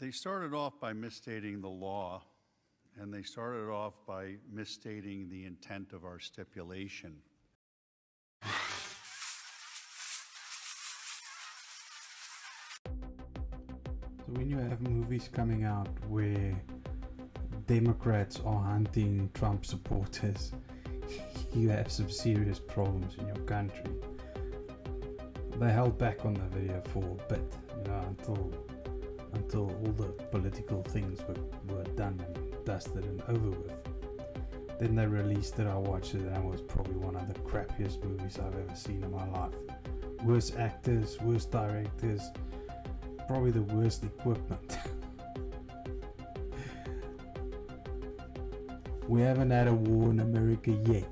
They started off by misstating the law, and they started off by misstating the intent of our stipulation. So when you have movies coming out where Democrats are hunting Trump supporters, you have some serious problems in your country. They held back on the video for a bit, until all the political things were done and dusted and over with. Then they released it, I watched it, and it was probably one of the crappiest movies I've ever seen in my life. Worst actors, worst directors, probably the worst equipment. We haven't had a war in America yet,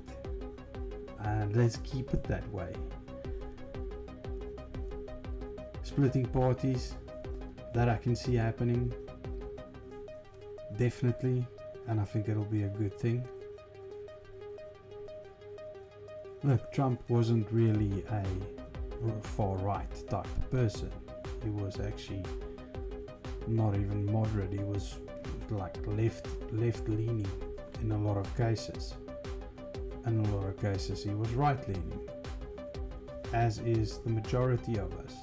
and let's keep it that way. Splitting parties, that I can see happening, definitely, and I think it'll be a good thing. Look, Trump wasn't really a far-right type of person. He was actually not even moderate. He was like left-leaning in a lot of cases. And in a lot of cases he was right-leaning, as is the majority of us.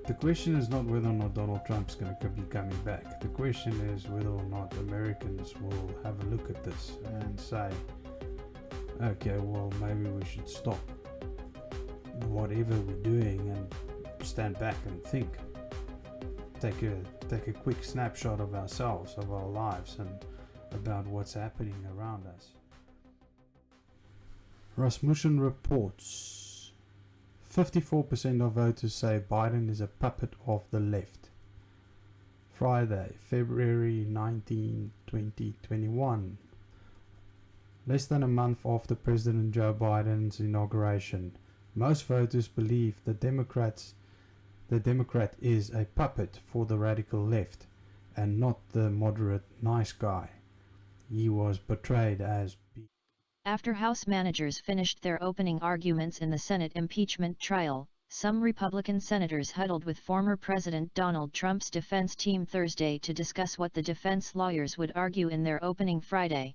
The question is not whether or not Donald Trump's going to be coming back. The question is whether or not Americans will have a look at this and say, okay, well, maybe we should stop whatever we're doing and stand back and think. Take a quick snapshot of ourselves, of our lives, and about what's happening around us. Rasmussen reports 54% of voters say Biden is a puppet of the left. Friday, February 19, 2021. Less than a month after President Joe Biden's inauguration, most voters believe the Democrat is a puppet for the radical left and not the moderate nice guy he was portrayed as. After House managers finished their opening arguments in the Senate impeachment trial, some Republican senators huddled with former President Donald Trump's defense team Thursday to discuss what the defense lawyers would argue in their opening Friday.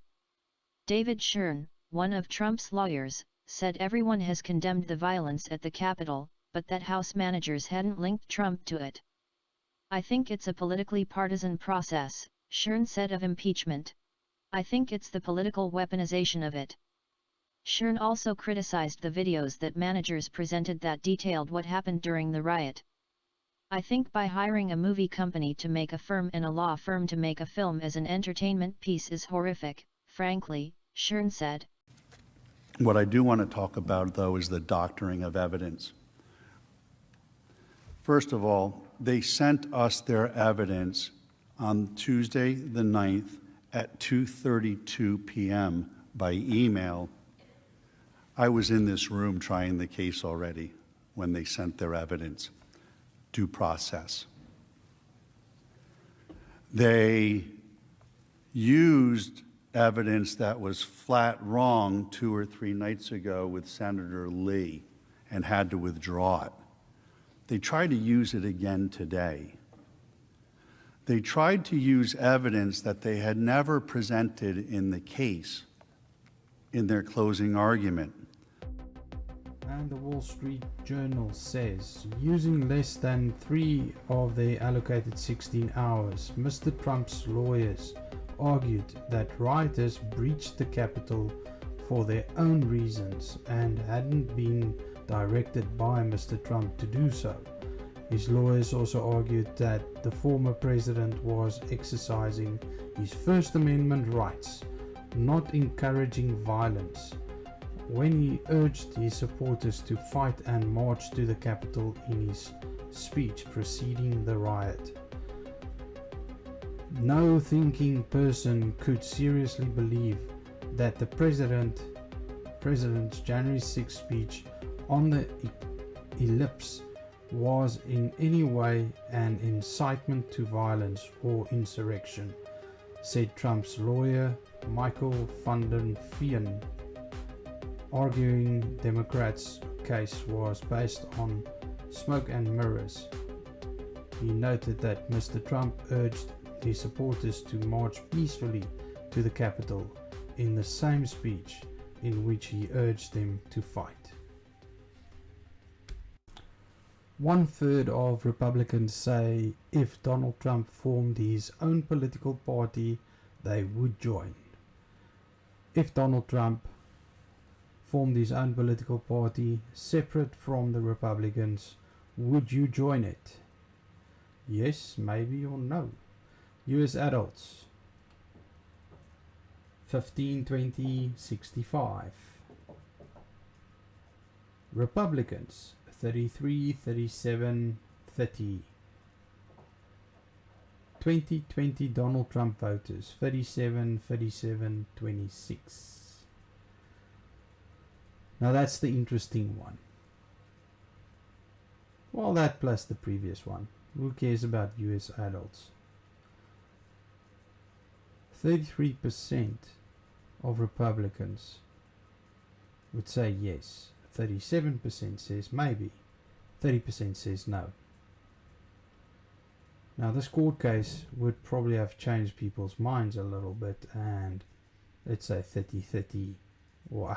David Schern, one of Trump's lawyers, said everyone has condemned the violence at the Capitol, but that House managers hadn't linked Trump to it. I think it's a politically partisan process, Schern said of impeachment. I think it's the political weaponization of it. Schern also criticized the videos that managers presented that detailed what happened during the riot. I think by hiring a movie company to make a film and a law firm to make a film as an entertainment piece is horrific, frankly, Schern said. What I do want to talk about, though, is the doctoring of evidence. First of all, they sent us their evidence on Tuesday the 9th at 2:32 p.m. by email. I was in this room trying the case already when they sent their evidence. Due process. They used evidence that was flat wrong 2 or 3 nights ago with Senator Lee and had to withdraw it. They tried to use it again today. They tried to use evidence that they had never presented in the case in their closing argument. And the Wall Street Journal says, using less than 3 of their allocated 16 hours, Mr. Trump's lawyers argued that rioters breached the Capitol for their own reasons and hadn't been directed by Mr. Trump to do so. His lawyers also argued that the former president was exercising his First Amendment rights, not encouraging violence, when he urged his supporters to fight and march to the Capitol in his speech preceding the riot. No thinking person could seriously believe that the president's January 6th speech on the ellipse was in any way an incitement to violence or insurrection, said Trump's lawyer Michael van den Veen, arguing Democrats' case was based on smoke and mirrors. He noted that Mr. Trump urged his supporters to march peacefully to the Capitol in the same speech in which he urged them to fight. 1/3 of Republicans say if Donald Trump formed his own political party, they would join. If Donald Trump formed his own political party separate from the Republicans, would you join it? Yes, maybe, or no. US adults 15, 20, 65. Republicans 33, 37, 30. 2020 Donald Trump voters 37, 37, 26. Now that's the interesting one. Well, that plus the previous one. Who cares about US adults? 33% of Republicans would say yes. 37% says maybe. 30% says no. Now this court case would probably have changed people's minds a little bit, and let's say 30-30 or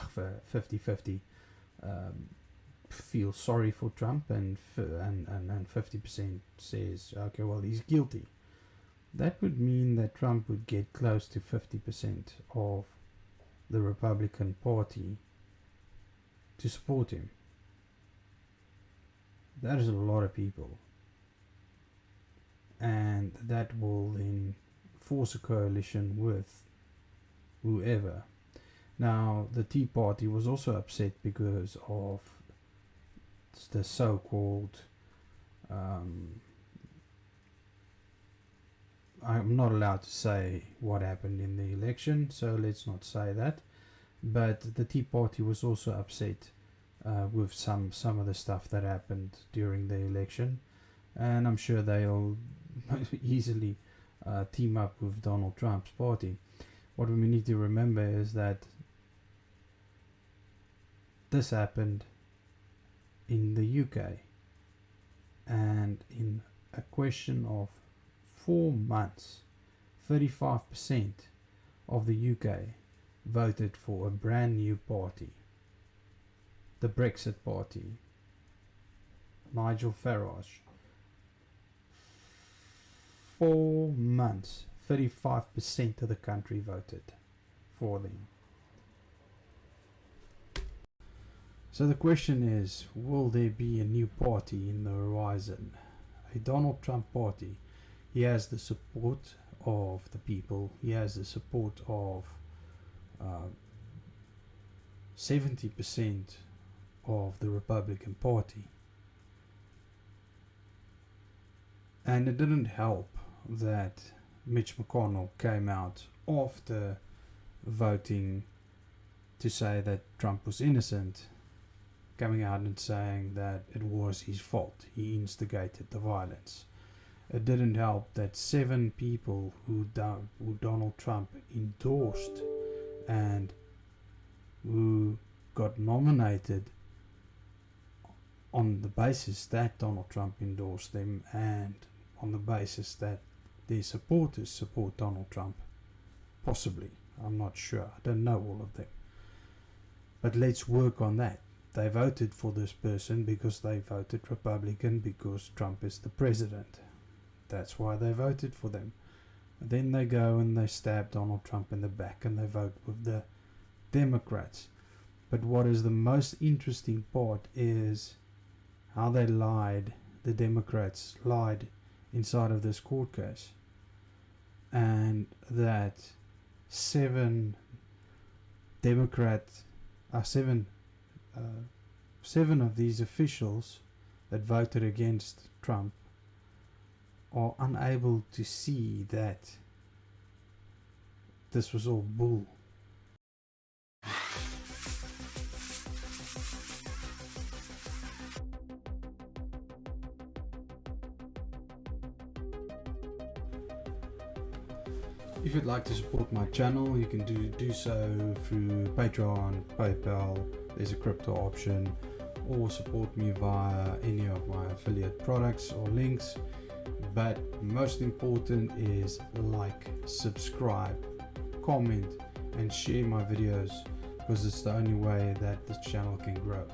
50-50 feel sorry for Trump, and 50% says, okay, well, he's guilty. That would mean that Trump would get close to 50% of the Republican Party to support him. That is a lot of people. And that will then force a coalition with whoever. Now, the Tea Party was also upset because of the so-called I'm not allowed to say what happened in the election, so let's not say that. But the Tea Party was also upset with some of the stuff that happened during the election, and I'm sure they'll easily team up with Donald Trump's party. What we need to remember is that this happened in the UK, and in a question of 4 months, 35% of the UK voted for a brand new party, the Brexit Party. Nigel Farage. 4 months, 35% of the country voted for them. So the question is, will there be a new party in the horizon? A Donald Trump party. He has the support of the people. He has the support of 70% of the Republican Party. And it didn't help that Mitch McConnell came out after voting to say that Trump was innocent, coming out and saying that it was his fault. He instigated the violence. It didn't help that 7 people who Donald Trump endorsed and who got nominated on the basis that Donald Trump endorsed them, and on the basis that their supporters support Donald Trump. Possibly. I'm not sure. I don't know all of them. But let's work on that. They voted for this person because they voted Republican because Trump is the president. That's why they voted for them. Then they go and they stab Donald Trump in the back and they vote with the Democrats. But what is the most interesting part is how they lied. The Democrats lied inside of this court case. And that 7 of these officials that voted against Trump are unable to see that this was all bull. If you'd like to support my channel, you can do so through Patreon, PayPal, there's a crypto option, or support me via any of my affiliate products or links. But most important is like, subscribe, comment and share my videos, because it's the only way that this channel can grow.